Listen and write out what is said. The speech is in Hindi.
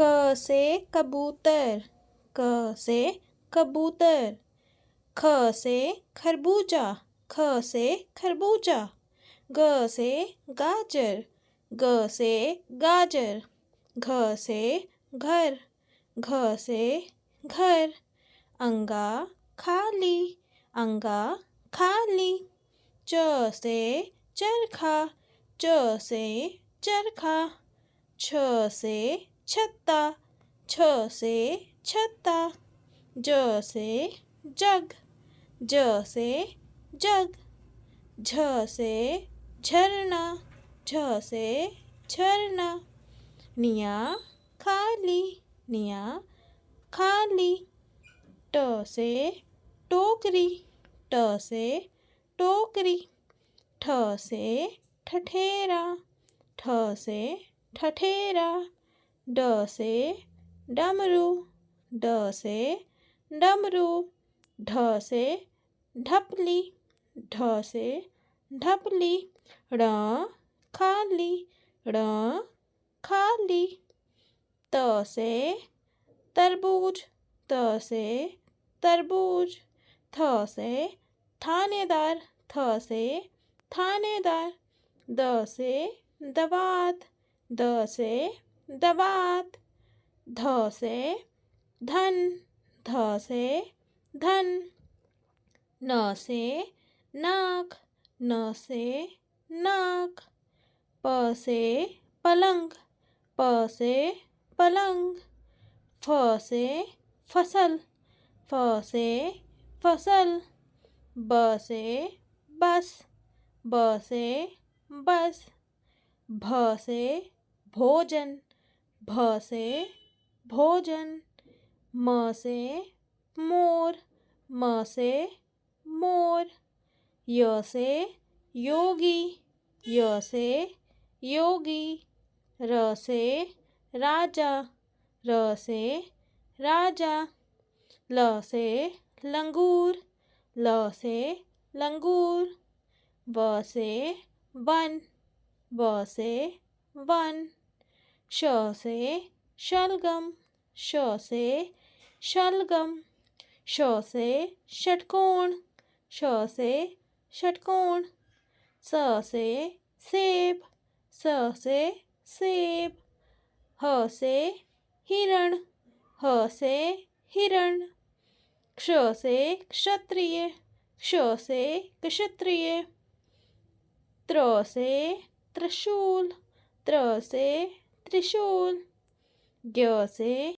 क से कबूतर, क से कबूतर। ख से खरबूजा, ख से खरबूजा। ग से गाजर, ग से गाजर। घ से घर, घ से घर। अंगा खाली, अंगा खाली। च से चरखा, च से चरखा। छ से छत्ता, छ से छत्ता। ज से जग, ज से जग। झ से झरना, झ से झरना। निया खाली, निया खाली। ट से टोकरी, ट से टोकरी। ठ से ठठेरा, ठ से ठठेरा। ड से डमरू, ड से डमरू। ढ से ढपली, ढ से ढपली। ड़ खाली, ड़ खाली। त से तरबूज, त से तरबूज। थ से थानेदार, थ से थानेदार। द से दवात, द से दवात। ध से धन, ध से धन। न से नाक, न से नाक। प से पलंग, प से पलंग। फ से फसल, फ से फसल। ब से बस, ब से बस। भ से भोजन, भ से भोजन। म से मोर, म से मोर। य से योगी, य से योगी। र से राजा, र से राजा। ल से लंगूर, ल से लंगूर। व से वन, व से वन। श से शलगम, श से शलगम। श से षटकोण, श से षटकोण। स से सेब, स से सेब। ह से हिरण, ह से हिरण। क्ष से क्षत्रिय, क्ष से क्षत्रिय। त्र से त्रिशूल, त्र से त्रिशूल। ज्ञ से